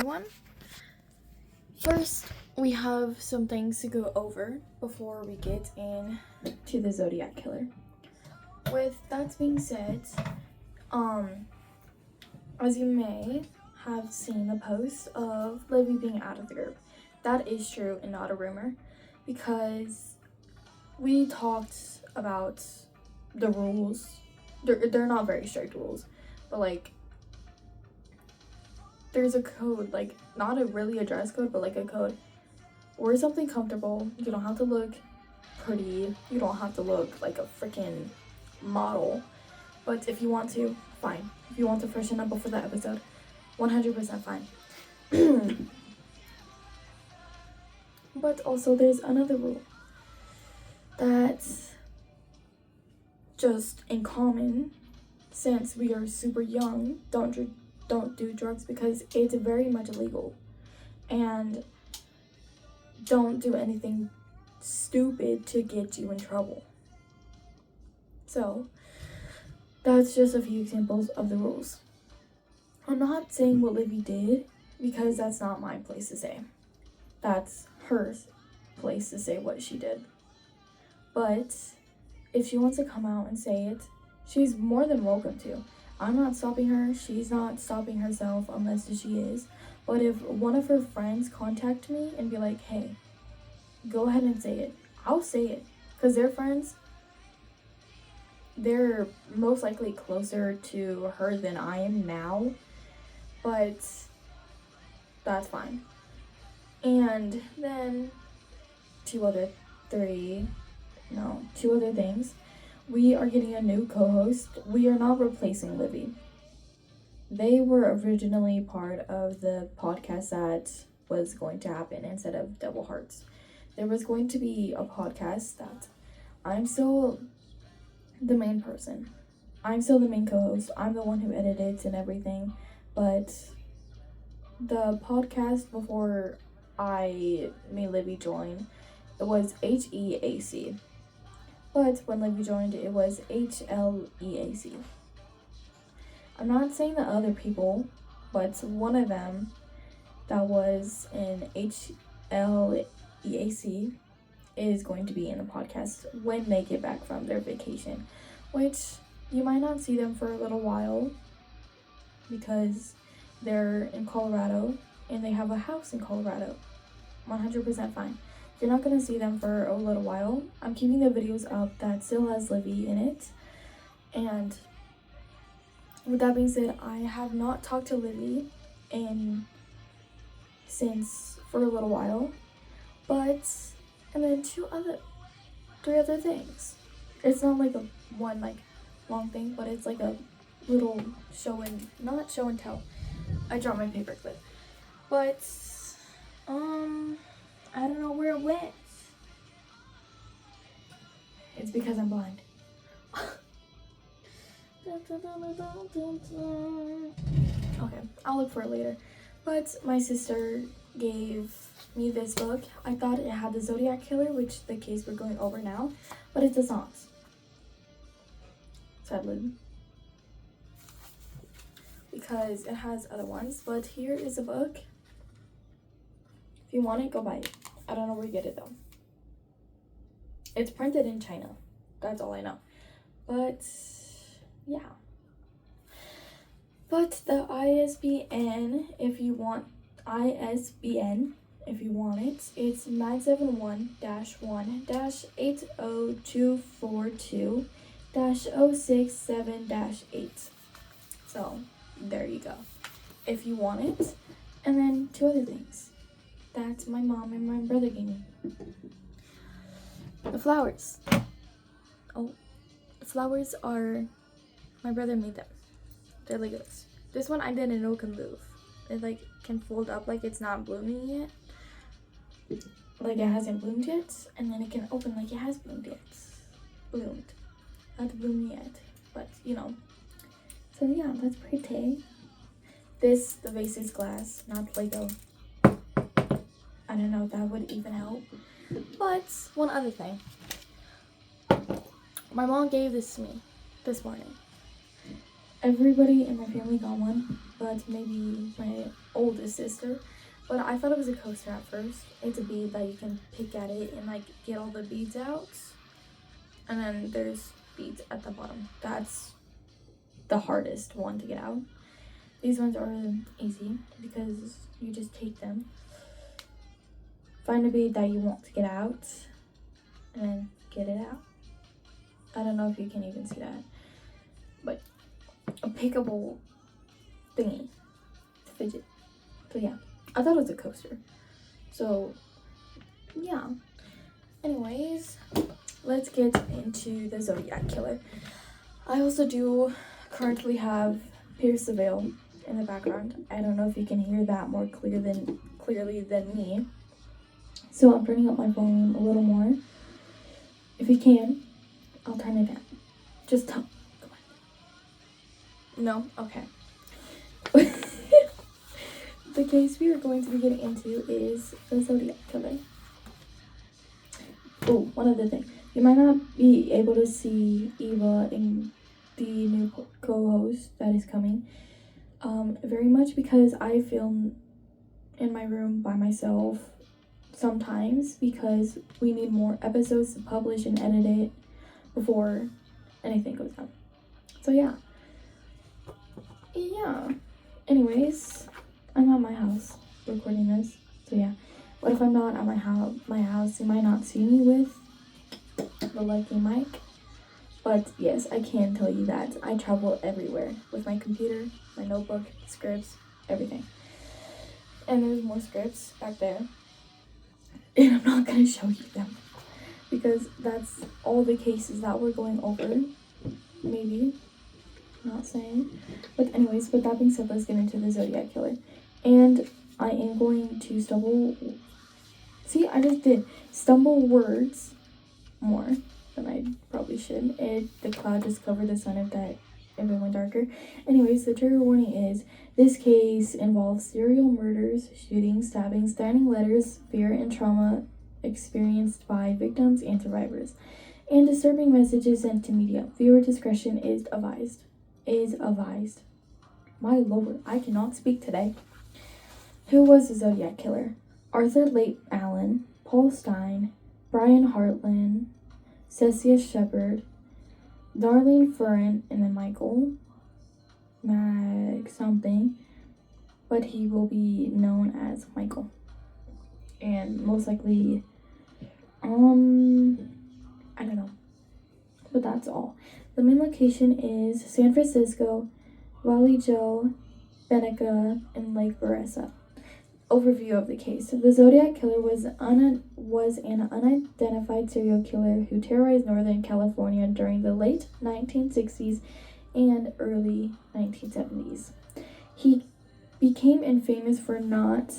everyone. First, we have some things to go over before we get into the Zodiac Killer. With that being said, as you may have seen the post of Livy being out of the group. That is true and not a rumor, because we talked about the rules. They're not very strict rules, but like there's a code, like not a really a dress code, but like a code. Wear something comfortable. You don't have to look pretty. You don't have to look like a freaking model. But if you want to, fine. If you want to freshen up before the episode, 100% fine. But also there's another rule that's just in common, since we are super young, don't do drugs because it's very much illegal, and don't do anything stupid to get you in trouble. So that's just a few examples of the rules. I'm not saying what Livy did because that's not my place to say. That's her place to say what she did. But if she wants to come out and say it, she's more than welcome to. I'm not stopping her. She's not stopping herself unless she is. But if one of her friends contact me and be like, hey, go ahead and say it, I'll say it. Because they're friends. They're most likely closer to her than I am now. But that's fine. And then two other things. We are getting a new co-host. We are not replacing Livy. They were originally part of the podcast that was going to happen instead of Devil Hearts. There was going to be a podcast that I'm still the main person. I'm still the main co-host. I'm the one who edits and everything. But the podcast before I made Livy join, it was HEAC. But when Livy joined, it was HLEAC. I'm not saying the other people, but one of them that was in HLEAC is going to be in the podcast when they get back from their vacation, which you might not see them for a little while because they're in Colorado and they have a house in Colorado. 100% fine. You're not going to see them for a little while. I'm keeping the videos up that still has Livy in it. And with that being said, I have not talked to Livy for a little while. But, and then three other things. It's not like a one like long thing, but it's like a little not show and tell. I dropped my paper clip. But, I don't know where it went. It's because I'm blind. Okay, I'll look for it later. But my sister gave me this book. I thought it had the Zodiac Killer, which the case we're going over now, but it does not. Sadly. Because it has other ones, but here is a book. If you want it, go buy it. I don't know where you get it though. It's printed in China. That's all I know. But yeah. But the ISBN, if you want it, it's 971-1-80242-067-8. So there you go. If you want it. And then two other things that my mom and my brother gave me. The flowers. Oh, the flowers are, my brother made them. They're Legos. This one I didn't know can move. It like can fold up like it's not blooming yet. Like it hasn't bloomed yet. And then it can open like it has bloomed yet. Not bloomed yet. But you know. So yeah, that's pretty. The vase is glass, not Lego. I don't know if that would even help. But one other thing. My mom gave this to me this morning. Everybody in my family got one, but maybe my oldest sister. But I thought it was a coaster at first. It's a bead that you can pick at it and like get all the beads out. And then there's beads at the bottom. That's the hardest one to get out. These ones are easy because you just take them, find a bead that you want to get out, and then get it out. I don't know if you can even see that, but a pickable thingy to fidget. So yeah, I thought it was a coaster. So yeah. Anyways, let's get into the Zodiac Killer. I also do currently have Pierce the Veil in the background. I don't know if you can hear that more clearly than me. So I'm turning up my volume a little more. If you can, I'll turn it down. Just tell me. Come on. No? Okay. The case we are going to be getting into is the Zodiac Killer. Oh, one other thing. You might not be able to see Eva in the new co-host that is coming. Very much because I film in my room by myself sometimes because we need more episodes to publish and edit it before anything goes out. So yeah. Anyways, I'm at my house recording this. So yeah. What if I'm not at my house? You might not see me with the lucky mic. But yes, I can tell you that I travel everywhere with my computer, my notebook, scripts, everything. And there's more scripts back there. And I'm not going to show you them because that's all the cases that we're going over. Maybe. Not saying. But anyways, with that being said, let's get into the Zodiac Killer. And I am going to stumble words more than I probably should. The cloud just covered the sun if it went darker. Anyways, the trigger warning is this case involves serial murders, shootings, stabbings, threatening letters, fear and trauma experienced by victims and survivors, and disturbing messages sent to media. Viewer discretion is advised. My lord, I cannot speak today. Who was the Zodiac Killer? Arthur Late Allen, Paul Stein, Brian Hartland, Cecilia Shepard, Darlene Ferrin, and then Michael Mag something, but he will be known as Michael. And most likely, I don't know, but that's all. The main location is San Francisco, Valley Joe, Benica, and Lake Beressa. Overview of the case. The Zodiac Killer was an unidentified serial killer who terrorized Northern California during the late 1960s and early 1970s. He became infamous for not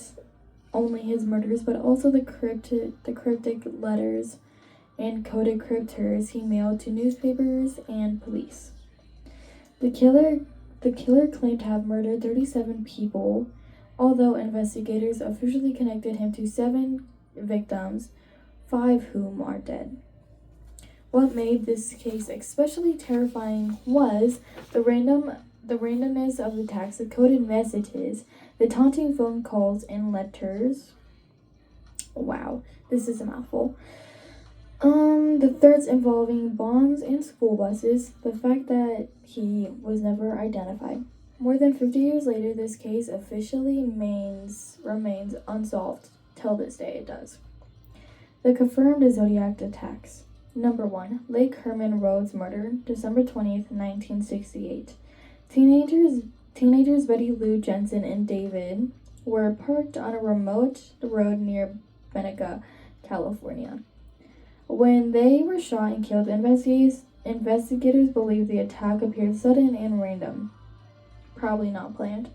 only his murders, but also the cryptic letters and coded crypters he mailed to newspapers and police. The killer claimed to have murdered 37 people, although investigators officially connected him to 7 victims, 5 whom are dead. What made this case especially terrifying was the randomness of the attacks, the coded messages, the taunting phone calls and letters. Wow, this is a mouthful. The threats involving bombs and school buses, the fact that he was never identified. More than 50 years later, this case officially remains unsolved. Till this day, it does. The confirmed Zodiac attacks. Number 1. Lake Herman Road's murder, December 20th, 1968. Teenagers Betty Lou Jensen and David were parked on a remote road near Benica, California. When they were shot and killed, investigators believe the attack appeared sudden and random. Probably not planned.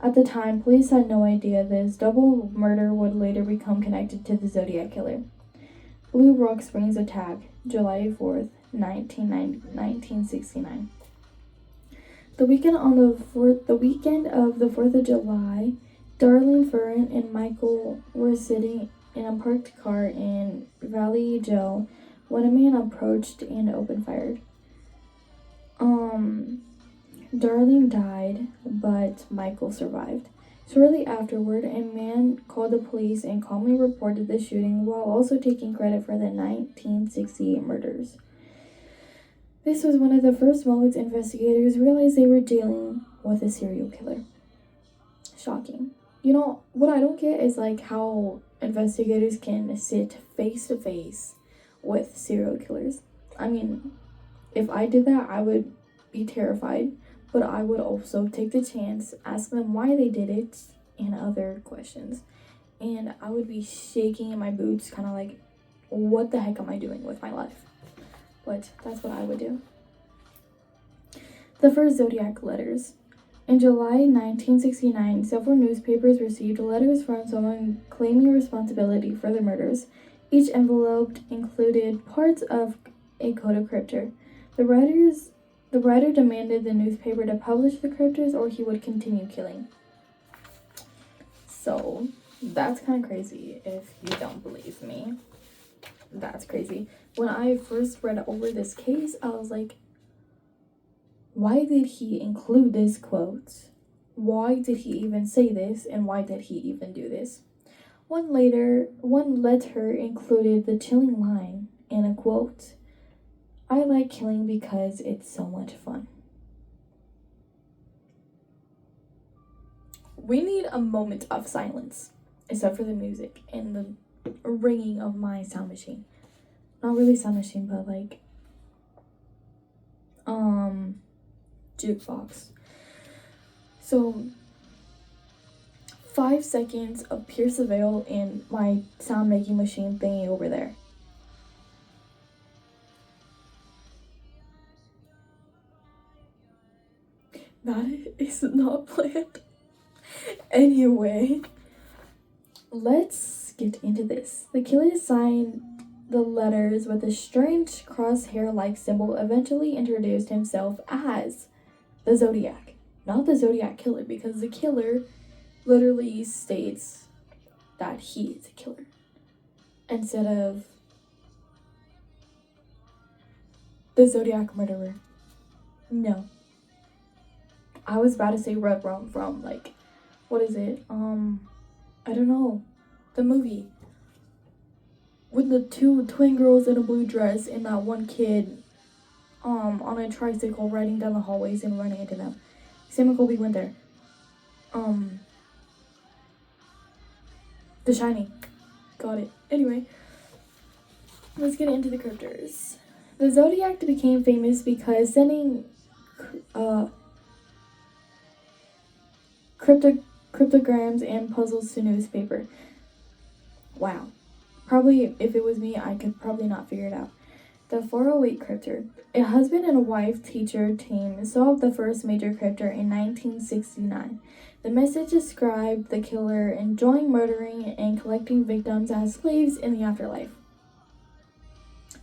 At the time, police had no idea this double murder would later become connected to the Zodiac Killer. Blue Rock Springs attack, July 4th, 1969. The weekend of the 4th of July, Darlene Ferrin and Michael were sitting in a parked car in Valley Joe when a man approached and opened fire. Darlene died, but Michael survived. Shortly afterward, a man called the police and calmly reported the shooting while also taking credit for the 1968 murders. This was one of the first moments investigators realized they were dealing with a serial killer. Shocking. You know, what I don't get is like how investigators can sit face to face with serial killers. I mean, if I did that, I would be terrified, but I would also take the chance, ask them why they did it, and other questions. And I would be shaking in my boots, kind of like, what the heck am I doing with my life? But that's what I would do. The first Zodiac letters. In July 1969, several newspapers received letters from someone claiming responsibility for the murders. Each envelope included parts of a code crypter. The writer demanded the newspaper to publish the crypters or he would continue killing. So, that's kind of crazy if you don't believe me. That's crazy. When I first read over this case, I was like, why did he include this quote? Why did he even say this? And why did he even do this? One letter included the chilling line and a quote, "I like killing because it's so much fun." We need a moment of silence, except for the music and the ringing of my sound machine. Not really sound machine, but like, jukebox. So, 5 seconds of pure surveil in my sound making machine thingy over there. That is not planned. Anyway, let's get into this. The killer signed the letters with a strange crosshair-like symbol, eventually introduced himself as the Zodiac. Not the Zodiac Killer, because the killer literally states that he is a killer. Instead of the Zodiac Murderer. No. I was about to say Red Rum from, like, what is it? I don't know. The movie. With the two twin girls in a blue dress and that one kid, on a tricycle riding down the hallways and running into them. Sam McColby went there. The Shining. Got it. Anyway, let's get into the crypters. The Zodiac became famous because sending cryptograms and puzzles to newspaper. Wow. Probably, if it was me, I could probably not figure it out. The 408 crypter. A husband and a wife teacher team solved the first major crypter in 1969. The message described the killer enjoying murdering and collecting victims as slaves in the afterlife.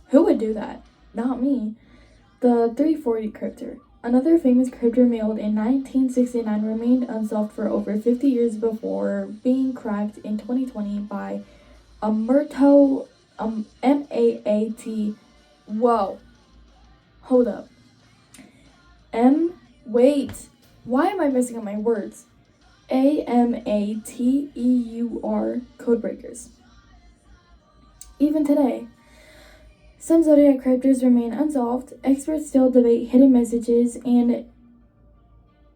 Who would do that? Not me. The 340 crypter. Another famous crypter mailed in 1969 remained unsolved for over 50 years before being cracked in 2020 by Umberto, M-A-A-T. Whoa. Hold up. Wait. Why am I messing up my words? AMATEUR codebreakers. Even today, some Zodiac crypters remain unsolved. Experts still debate hidden messages, and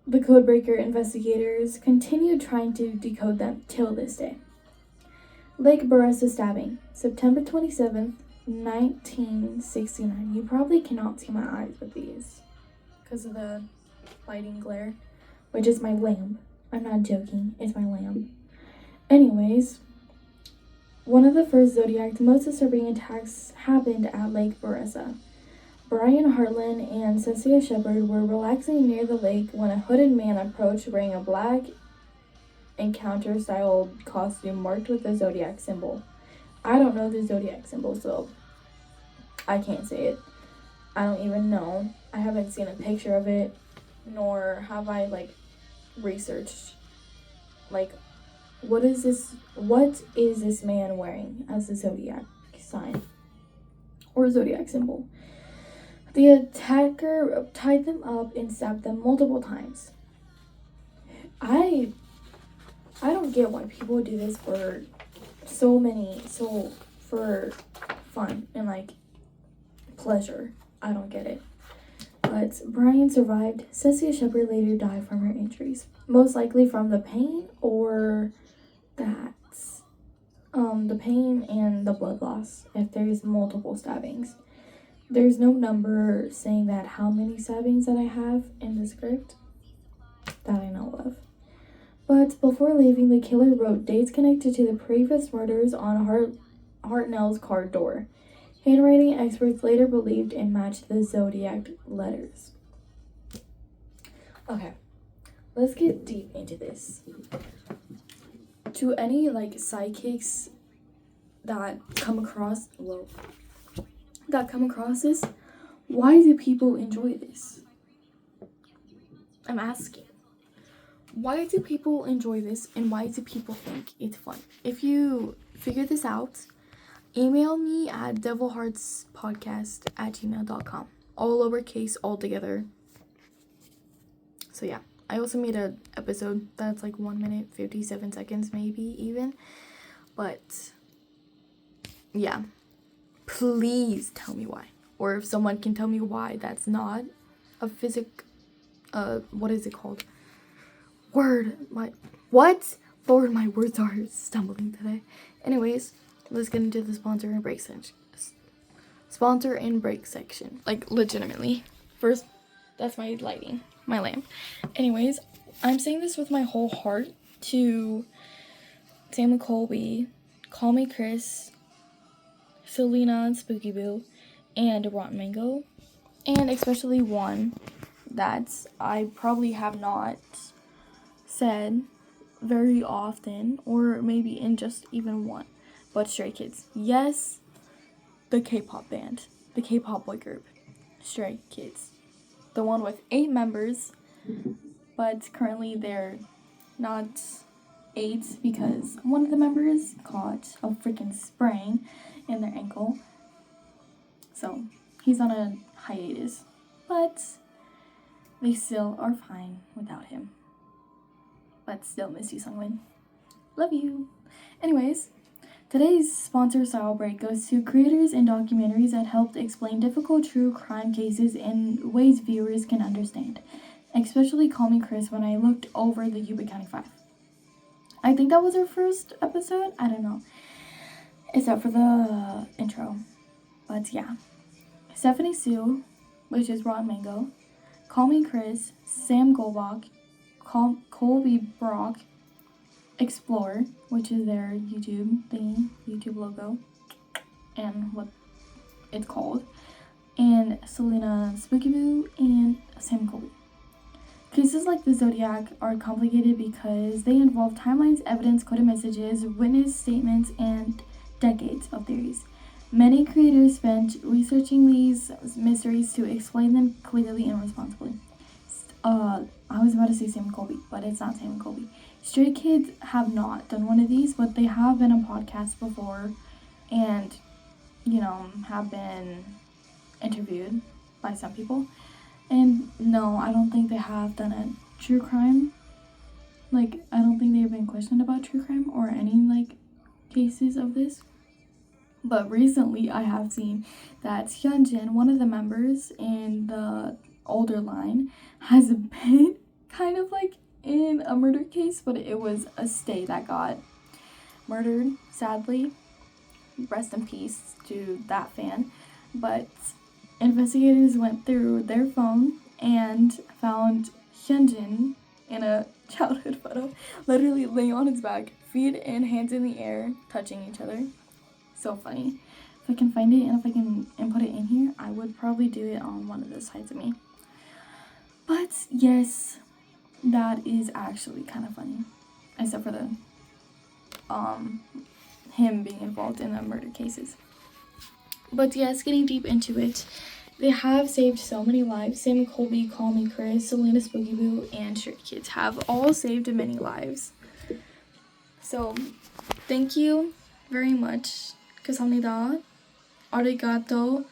the codebreaker investigators continue trying to decode them till this day. Lake Beressa stabbing, September 27th, 1969. You probably cannot see my eyes with these because of the lighting glare, which is my lamp. I'm not joking, it's my lamp. Anyways, one of the first Zodiac's most disturbing attacks happened at Lake Beressa. Brian Hartland and Cecilia Shepard were relaxing near the lake when a hooded man approached wearing a black encounter-style costume marked with the Zodiac symbol. I don't know the Zodiac symbol, so I can't say it. I don't even know. I haven't seen a picture of it, nor have I, researched, what is this man wearing as the Zodiac sign or Zodiac symbol? The attacker tied them up and stabbed them multiple times. I I don't get why people do this for for fun and like pleasure. I don't get it. But Brian survived. Cecilia Shepard later died from her injuries, most likely from the pain or that the pain and the blood loss if there's multiple stabbings. There's no number saying that how many stabbings that I have in the script that I know of. But before leaving, the killer wrote dates connected to the previous murders on Hartnell's car door. Handwriting experts later believed it matched the Zodiac letters. Okay, let's get deep into this. To any like psychics that come across this, why do people enjoy this? I'm asking. Why do people enjoy this and why do people think it's fun? If you figure this out, email me at devilheartspodcast@gmail.com. All lowercase, all together. So yeah, I also made an episode that's like 1 minute, 57 seconds maybe even. But yeah, please tell me why. Or if someone can tell me why that's not a what is it called? Lord, my words are stumbling today. Anyways, let's get into the sponsor and break section. Like, legitimately. First, that's my lighting, my lamp. Anyways, I'm saying this with my whole heart to Sam Colby, Call Me Chris, Selena Spooky Boo, and Rotten Mango. And especially one that I probably have not said very often, or maybe in just even one, but Stray Kids. Yes, the K-pop band, the K-pop boy group, Stray Kids, the one with 8 members, but currently they're not 8 because one of the members caught a freaking sprain in their ankle, so he's on a hiatus, but they still are fine without him. But still miss you, Sungwin. Love you. Anyways, today's sponsor style break goes to creators and documentaries that helped explain difficult true crime cases in ways viewers can understand. Especially Call Me Chris when I looked over the Yuba County 5. I think that was our first episode. I don't know. Except for the intro. But yeah. Stephanie Sue, which is Rotten Mango. Call Me Chris. Sam Golbach. Colby Brock, Explore, which is their YouTube thing, YouTube logo, and what it's called, and Selena Spooky Boo, and Sam Colby. Cases like the Zodiac are complicated because they involve timelines, evidence, coded messages, witness statements, and decades of theories. Many creators spent researching these mysteries to explain them clearly and responsibly. I was about to say Sam Colby, but it's not Sam Colby. Stray Kids have not done one of these, but they have been on podcasts before and, have been interviewed by some people. And no, I don't think they have done a true crime. Like, I don't think they've been questioned about true crime or any, cases of this. But recently, I have seen that Hyunjin, one of the members in the older line, has been kind of in a murder case, but it was a stay that got murdered, sadly. Rest in peace to that fan. But investigators went through their phone and found Hyunjin in a childhood photo, literally laying on his back, feet and hands in the air, touching each other. So funny. If I can find it and if I can input it in here, I would probably do it on one of the sides of me. But yes, that is actually kind of funny, except for the him being involved in the murder cases. But yes, getting deep into it, they have saved so many lives. Sam Colby, Call Me Chris, Selena Spooky Boo, and Stray Kids have all saved many lives. So thank you very much. 감사합니다. Arigato.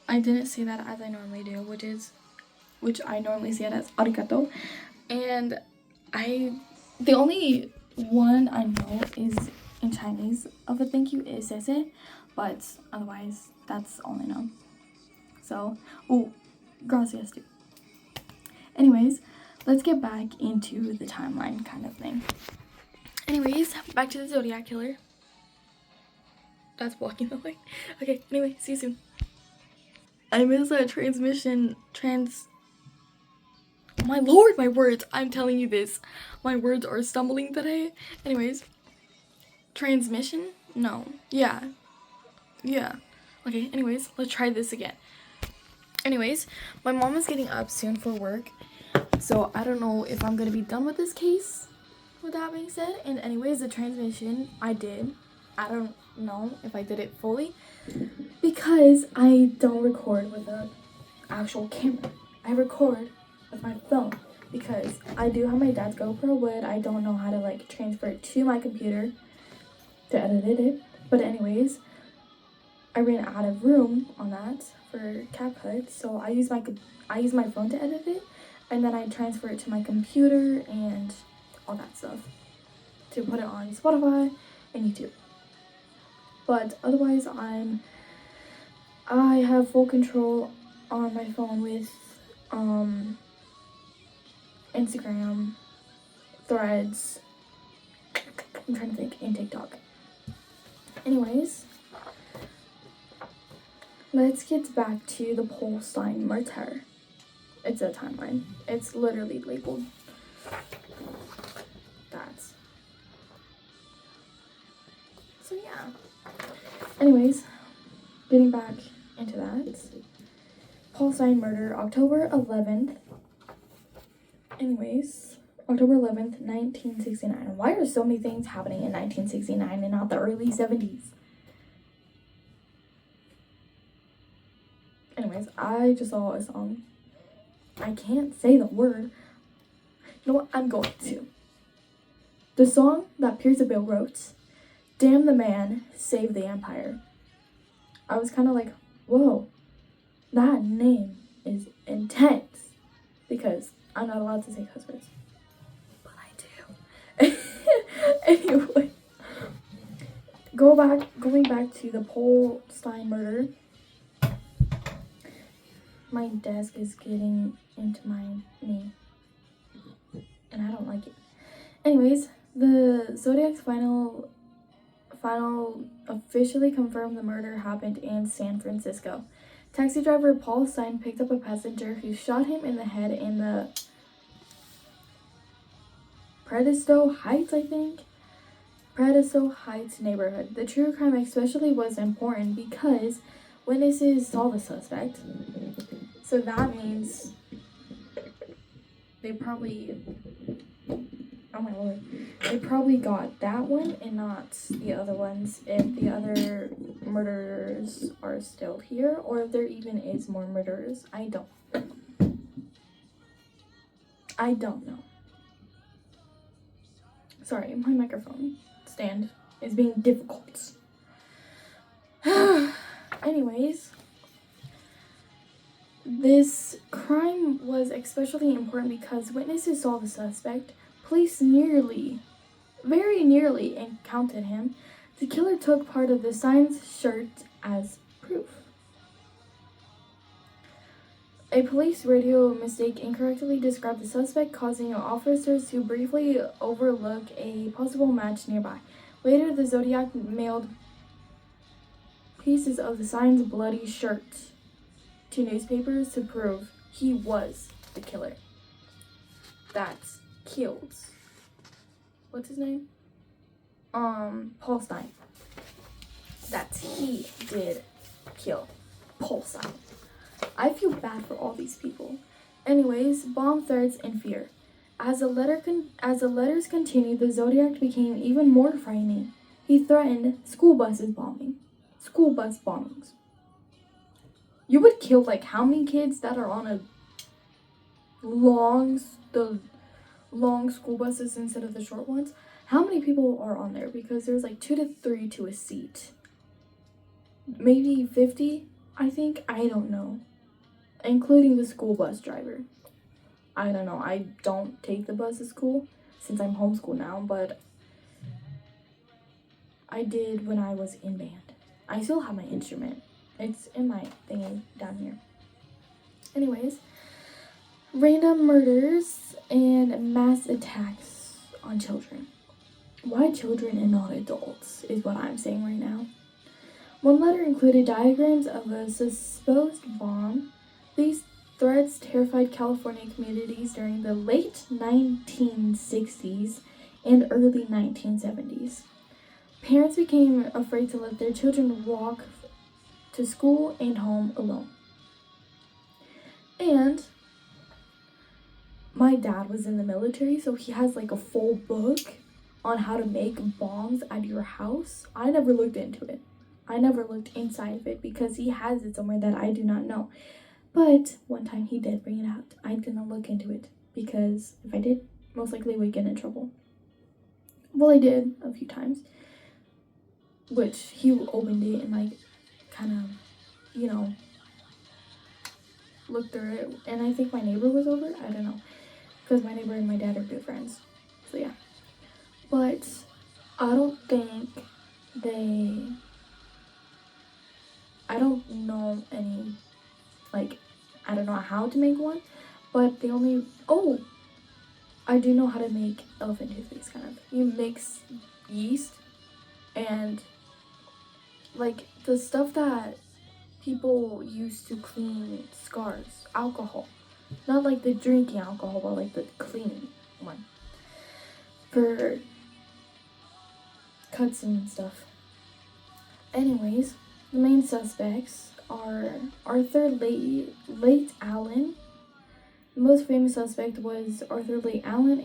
I didn't say that as I normally do, which I normally say it as arigato. And the only one I know is in Chinese of a thank you is 谢谢, but otherwise that's all I know. So, oh, gracias too. Anyways, let's get back into the timeline kind of thing. Anyways, back to the Zodiac Killer. That's blocking the light. Okay, anyway, see you soon. I missed that my lord, my words, I'm telling you this. My words are stumbling today. Anyways, transmission? No. Yeah. Okay, anyways, let's try this again. Anyways, my mom is getting up soon for work, so I don't know if I'm gonna be done with this case, with that being said. And anyways, the transmission, I did. I don't know if I did it fully, because I don't record with an actual camera. I record with my phone, because I do have my dad's GoPro, but I don't know how to like transfer it to my computer to edit it. But anyways, I ran out of room on that for CapCut, so I use my phone to edit it, and then I transfer it to my computer and all that stuff to put it on Spotify and YouTube. But otherwise, I have full control on my phone with Instagram, Threads, I'm trying to think, and TikTok. Anyways, let's get back to the Polstein murder. It's a timeline. It's literally labeled that. So yeah. Anyways, getting back into that. Polstein murder, October 11th. Anyways, October 11th, 1969. Why are so many things happening in 1969 and not the early 70s? Anyways, I just saw a song. I can't say the word. You know what? I'm going to. The song that Pierce Bill wrote, Damn the Man, Save the Empire. I was kind of like, whoa, that name is intense. Because I'm not allowed to say cuss words. But I do. Anyway. Going back to the Polstein murder. My desk is getting into my knee, and I don't like it. Anyways, the Zodiac's final officially confirmed the murder happened in San Francisco. Taxi driver Paul Stein picked up a passenger who shot him in the head in the Presidio Heights neighborhood. The true crime especially was important because witnesses saw the suspect. So that means they probably, oh my lord, they probably got that one and not the other ones if the other murderers are still here, or if there even is more murderers. I don't know. Sorry, my microphone stand is being difficult. Anyways, this crime was especially important because witnesses saw the suspect. Police very nearly encountered him. The killer took part of the Stein's shirt as proof. A police radio mistake incorrectly described the suspect, causing officers to briefly overlook a possible match nearby. Later, the Zodiac mailed pieces of the Stein's bloody shirt to newspapers to prove he was the killer that killed, what's his name? Paul Stein. That he did kill Paul Stein. I feel bad for all these people. Anyways, bomb threats and fear. As the letters continued, the Zodiac became even more frightening. He threatened school bus bombings. You would kill like how many kids that are on the long school buses instead of the short ones? How many people are on there? Because there's like 2 to 3 to a seat. Maybe 50, I think. I don't know. Including the school bus driver. I don't know. I don't take the bus to school since I'm homeschooled now, but I did when I was in band. I still have my instrument. It's in my thingy down here. Anyways, random murders and mass attacks on children. Why children and not adults is what I'm saying right now. One letter included diagrams of a supposed bomb. These threats terrified California communities during the late 1960s and early 1970s. Parents became afraid to let their children walk to school and home alone. And my dad was in the military, so he has like a full book on how to make bombs at your house. I never looked into it. I never looked inside of it because he has it somewhere that I do not know. But one time he did bring it out. I didn't look into it because if I did, most likely would get in trouble. Well, I did a few times, which he opened it and like kind of, looked through it. And I think my neighbor was over. I don't know, because my neighbor and my dad are good friends. So yeah. But I don't know any, I don't know how to make one, but I do know how to make elephant toothpaste, kind of. You mix yeast and, the stuff that people use to clean scars, alcohol. Not like the drinking alcohol, but like the cleaning one. For cuts and stuff. Anyways, the main suspects are Arthur Late Allen. The most famous suspect was Arthur Late Allen,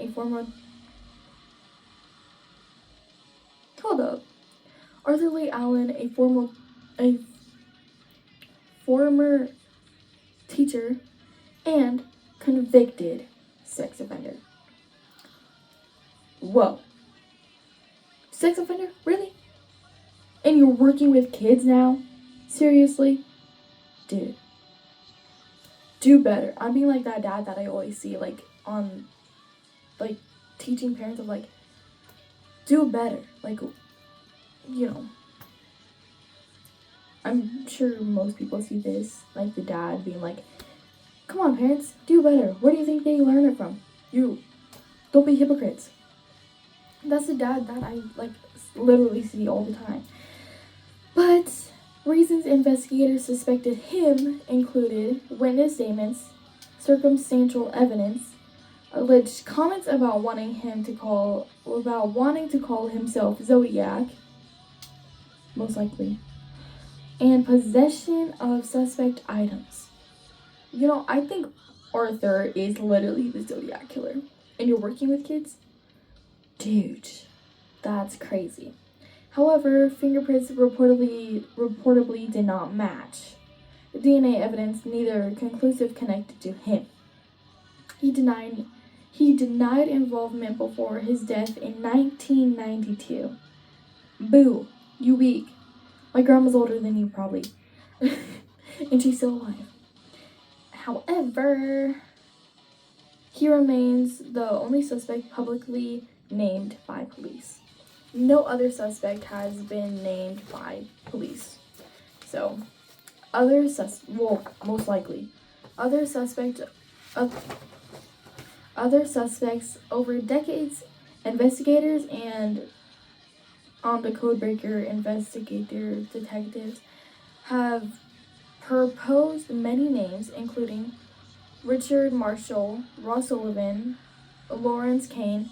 Arthur Late Allen, a former teacher and convicted sex offender. Whoa. Sex offender? Really? And you're working with kids now? Seriously? Dude. Do better. I'm being like that dad that I always see, on, teaching parents of, do better. I'm sure most people see this, the dad being like, come on, parents, do better. Where do you think they learn it from? You. Don't be hypocrites. That's the dad that I, literally see all the time. But reasons investigators suspected him included witness statements, circumstantial evidence, alleged comments about wanting to call himself Zodiac, most likely, and possession of suspect items. I think Arthur is literally the Zodiac Killer. And you're working with kids? Dude, that's crazy. However, fingerprints reportedly did not match. The DNA evidence neither conclusive connected to him. He denied involvement before his death in 1992. Boo, you weak. My grandma's older than you, probably. And she's still alive. However, he remains the only suspect publicly named by police. No other suspect has been named by police. So, most likely. Other suspects over decades, investigators and on the Codebreaker detectives have proposed many names, including Richard Marshall, Ross Sullivan, Lawrence Kane.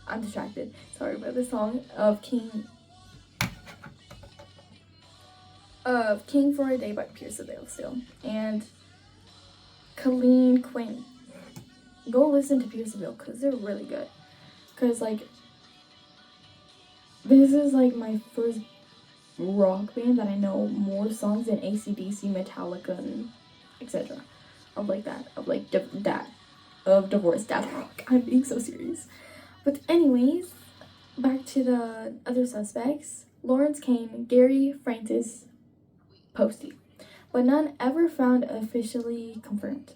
I'm distracted. Sorry about the song of King for a Day by Pierce Still, and Colleen Quinn. Go listen to Pierce because they're really good. Because this is my first rock band that I know more songs than AC/DC, Metallica, and etc. Of Divorce Dad Rock. I'm being so serious. But anyways, back to the other suspects. Lawrence Kane, Gary Francis, Posty. But none ever found officially confirmed.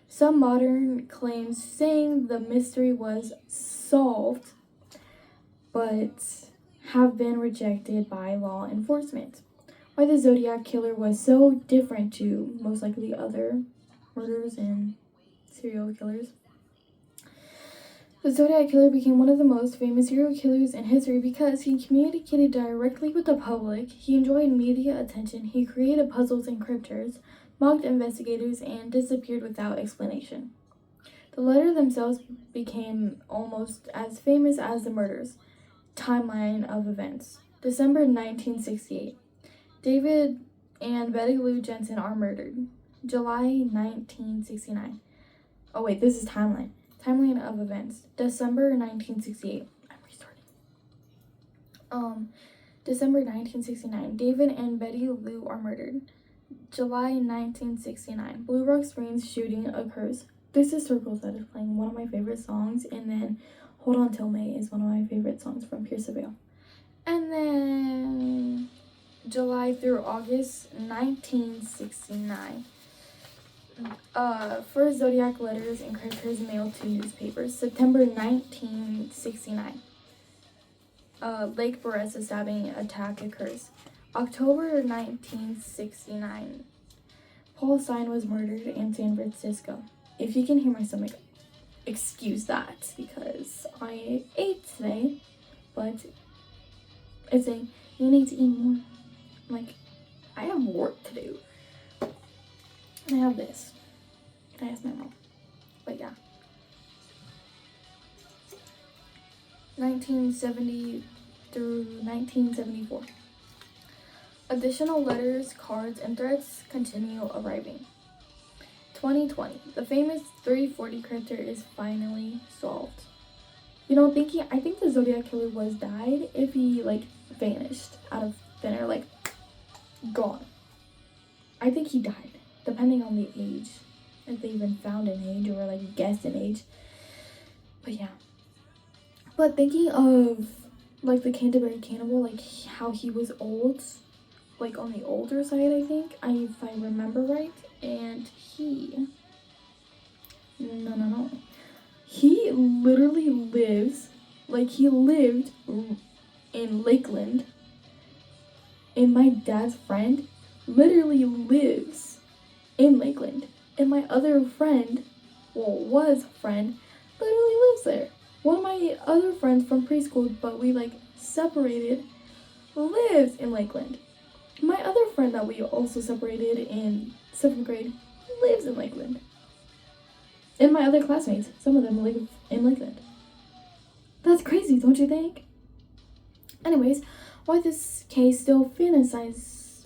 Some modern claims saying the mystery was solved, but have been rejected by law enforcement. Why the Zodiac Killer was so different to most likely other murders and serial killers. The Zodiac Killer became one of the most famous serial killers in history because he communicated directly with the public, he enjoyed media attention, he created puzzles and cryptors, mocked investigators, and disappeared without explanation. The letters themselves became almost as famous as the murders. Timeline of events. December 1968. David and Betty Lou Jensen are murdered. July 1969. Oh wait, this is timeline. Timeline of events. December 1968. I'm restarting. December 1969. David and Betty Lou are murdered. July 1969. Blue Rock Springs shooting occurs. This is Circles that is playing, one of my favorite songs, and then Hold On Till May is one of my favorite songs from Pierce the Veil. And then July through August 1969. First Zodiac letters and cryptors mailed to newspapers. September 1969. Lake Beressa stabbing attack occurs. October 1969. Paul Stein was murdered in San Francisco. If you can hear my stomach, excuse that because I ate today, but it's saying you need to eat more. Like, I have work to do. I have this. I asked my mom. But yeah. 1970 through 1974. Additional letters, cards, and threats continue arriving. 2020. The famous 340 cryptid is finally solved. You know, I think the Zodiac Killer was died if he, like, vanished out of thin air, like, gone. I think he died, depending on the age. If they even found an age or, like, guessed an age. But yeah. But thinking of, like, the Canterbury Cannibal, like, how he was old, like, on the older side, I think, if I remember right. And he literally lives, like, he lived in Lakeland. And my dad's friend literally lives in Lakeland. And my other friend, was friend, literally lives there. One of my other friends from preschool, but we, like, separated, lives in Lakeland. My other friend that we also separated in 7th grade lives in Lakeland. And my other classmates, some of them live in Lakeland. That's crazy, don't you think? Anyways, why this case still fantasizes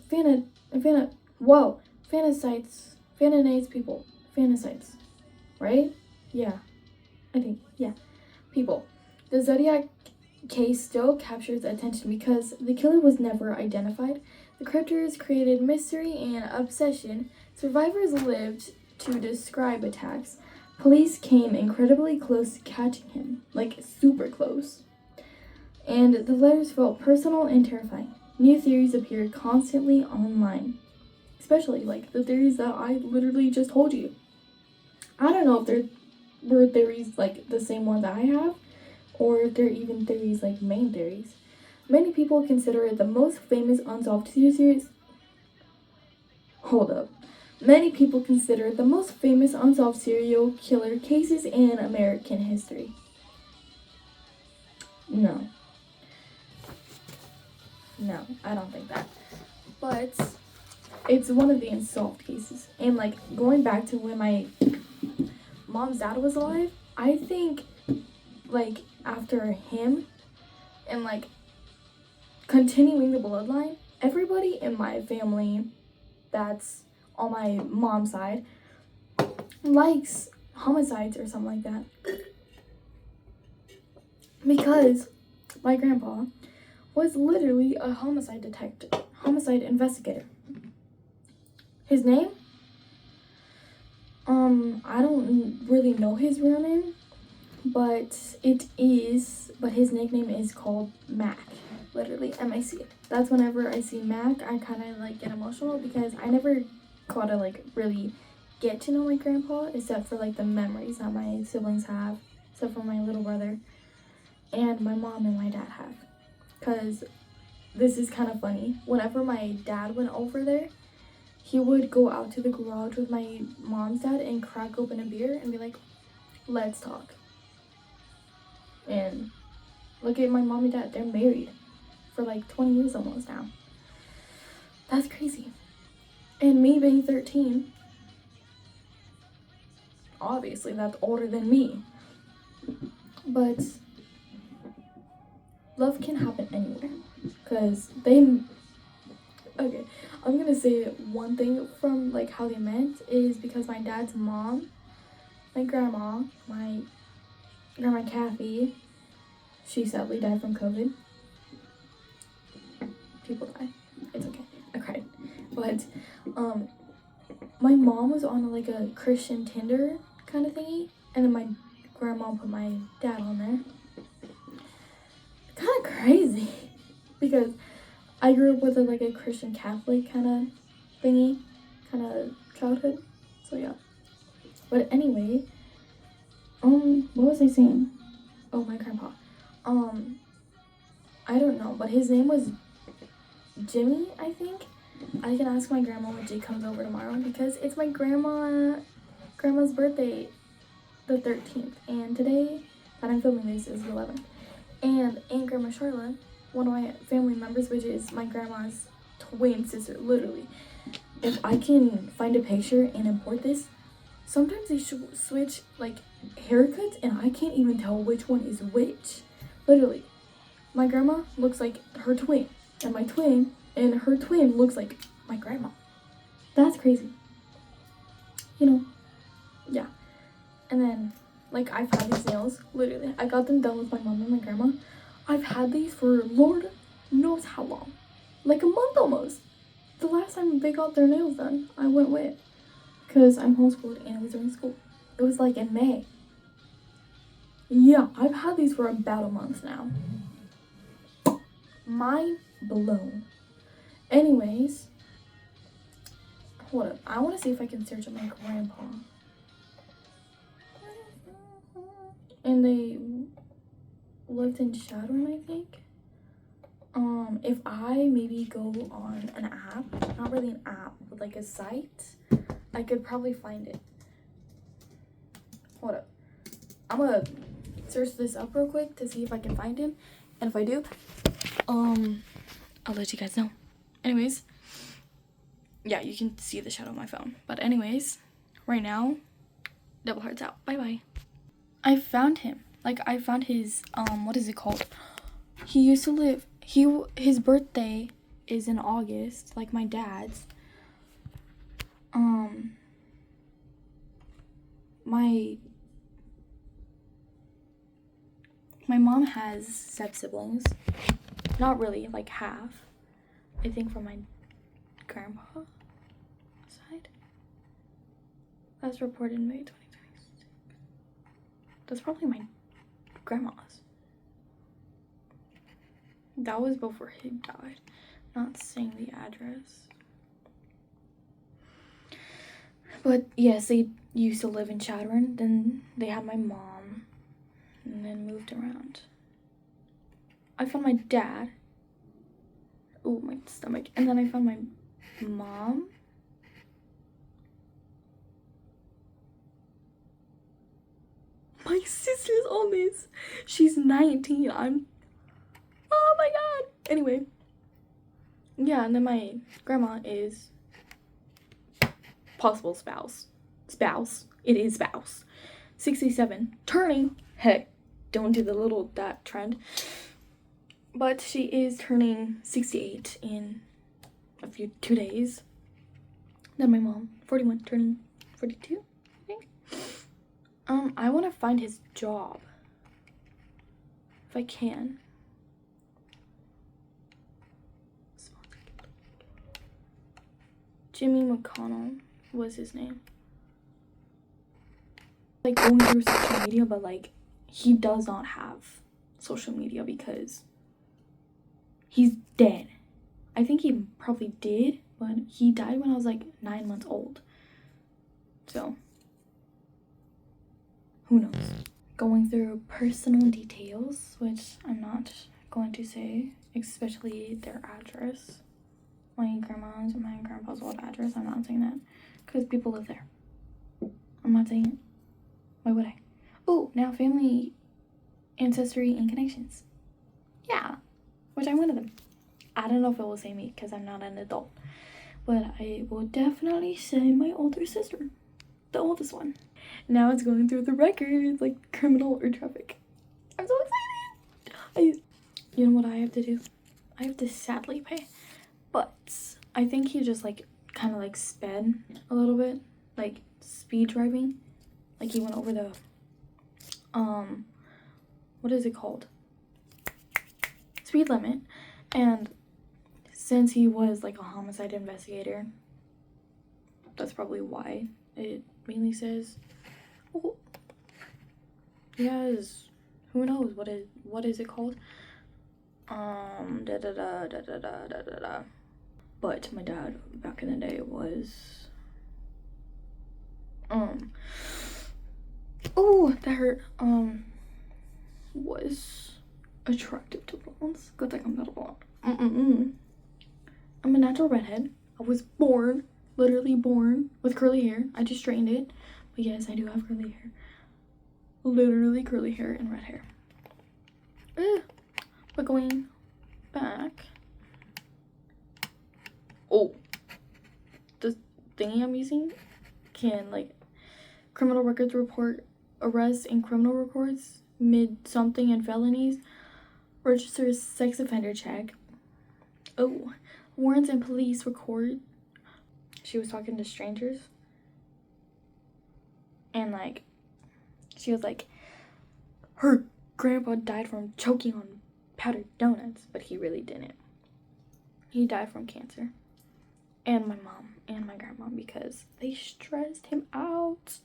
people. Fantasites, right? Yeah, I think, yeah. People. The Zodiac case still captures attention because the killer was never identified. The cryptors created mystery and obsession. Survivors lived to describe attacks. Police came incredibly close to catching him, like super close. And the letters felt personal and terrifying. New theories appeared constantly online, especially like the theories that I literally just told you. I don't know if there were theories like the same one that I have, or if they're even theories like main theories. Many people consider it the most famous unsolved series. Many people consider it the most famous unsolved serial killer cases in American history. No, I don't think that. But it's one of the unsolved cases. And like going back to when my mom's dad was alive, I think like after him and like continuing the bloodline, everybody in my family that's on my mom's side likes homicides or something like that. Because my grandpa was literally a homicide investigator. His name? I don't really know his real name, but his nickname is called Mac. Literally, M-A-C. That's whenever I see Mac, I kind of like get emotional because I never got to like really get to know my grandpa except for like the memories that my siblings have, except for my little brother and my mom and my dad have. because this is kind of funny. Whenever my dad went over there, he would go out to the garage with my mom's dad and crack open a beer and be like, let's talk. And look at my mom and dad. They're married for like 20 years almost now. That's crazy. And me being 13, obviously that's older than me. But love can happen anywhere. Because okay, I'm gonna say one thing from like how they met is because my dad's mom, my grandma Kathy, she sadly died from COVID. People die. It's okay. I cried. But my mom was on like a Christian Tinder kind of thingy, and then my grandma put my dad on there. Kind of crazy because I grew up with like a Christian Catholic kind of thingy, kind of childhood. So yeah. But anyway, what was I saying? Oh, my grandpa. I don't know, but his name was Jimmy, I think. I can ask my grandma when she comes over tomorrow because it's my grandma's birthday, the 13th, and today that I'm filming this is the 11th. And Aunt Grandma Charlotte, one of my family members, which is my grandma's twin sister, literally. If I can find a picture and import this, sometimes they switch like haircuts and I can't even tell which one is which. Literally, my grandma looks like her twin, and her twin looks like my grandma. That's crazy. You know, yeah. And then, like, I've had these nails, literally. I got them done with my mom and my grandma. I've had these for Lord knows how long. Like a month almost. The last time they got their nails done, I went with. Because I'm homeschooled and I was during school. It was like in May. Yeah, I've had these for about a month now. Mind blown. Anyways, hold up. I want to see if I can search up my grandpa. And they lived in Shadowrun, I think. If I maybe go on an app, not really an app, but like a site, I could probably find it. Hold up. I'm gonna search this up real quick to see if I can find him. And if I do, I'll let you guys know. Anyways, yeah, you can see the shadow on my phone. But anyways, right now, double hearts out. Bye-bye. I found him. Like, I found his, what is it called? He used to live, his birthday is in August, like my dad's. My mom has 7 siblings. Not really, like half. I think from my grandpa side. That's reported in May 2026. That's probably my grandma's. That was before he died. Not saying the address. But yes, they used to live in Shadowrun. Then they had my mom. And then moved around. I found my dad. Oh, my stomach. And then I found my mom. My sister's on this. She's 19. Oh my god. Anyway. Yeah, and then my grandma is possible spouse. It is spouse. 67. Turning. Hey, don't do the little that trend. But she is turning 68 in 2 days. Then my mom, 41, turning 42, I think. I want to find his job. If I can. Jimmy McConnell was his name. Like, going through social media, but like, he does not have social media because he's dead. I think he probably did, but he died when I was like 9 months old. So, who knows? Going through personal details, which I'm not going to say, especially their address. My grandma's and my grandpa's old address. I'm not saying that because people live there. I'm not saying it. Why would I? Oh, now family, ancestry, and connections. Yeah, which I'm one of them. I don't know if it will say me because I'm not an adult, but I will definitely say my older sister, the oldest one. Now it's going through the records, like criminal or traffic. I'm so excited. You know what I have to do? I have to sadly pay, but I think he just like kind of like sped a little bit, like speed driving, like he went over the what is it called, speed limit. And since he was like a homicide investigator, that's probably why it mainly says, oh, he has, who knows what is it called, but my dad back in the day was oh, that hurt, was attractive to blondes. Good thing I'm not a blonde. I'm a natural redhead. I was born, literally born with curly hair. I just straightened it, but yes, I do have curly hair. Literally curly hair and red hair. But going back, oh, the thingy I'm using can like criminal records report arrests and criminal records, mid something and felonies, registers sex offender check. Oh, warrants and police record. She was talking to strangers, and like she was like, her grandpa died from choking on powdered donuts, but he really didn't. He died from cancer. And my mom and my grandma, because they stressed him out.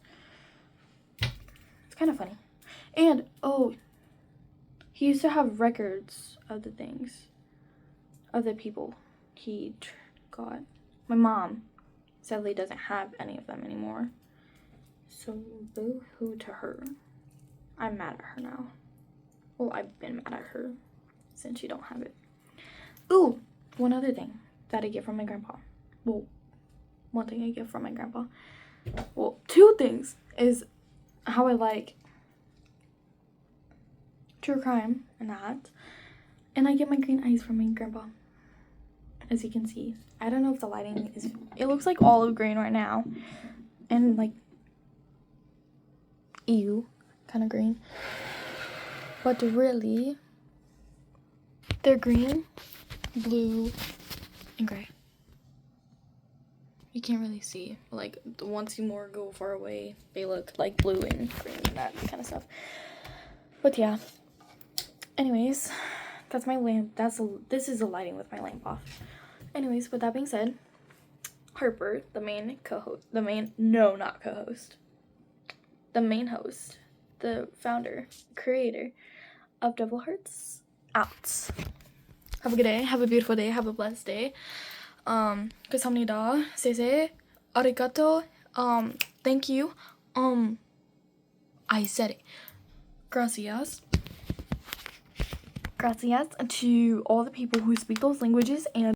It's kind of funny. And oh, he used to have records of the things, of the people he got. My mom sadly doesn't have any of them anymore, so boo-hoo to her. I'm mad at her now. Well, I've been mad at her since she don't have it. Ooh, one other thing that I get from my grandpa. Well, one thing I get from my grandpa. Well, two things is how I like true crime and that. And I get my green eyes from my grandpa. As you can see. I don't know if the lighting is... It looks like olive green right now. And like... ew. Kind of green. But really... they're green, blue, and gray. You can't really see. Like, once you more go far away, they look like blue and green and that kind of stuff. But yeah. Anyways, that's my lamp. This is the lighting with my lamp off. Anyways, with that being said, Harper, the main co-host, the main host, the founder, creator of Devil Hearts, out. Have a good day. Have a beautiful day. Have a blessed day. 감사합니다. 세세. Arigato. Thank you. I said it. Gracias. Gracias to all the people who speak those languages and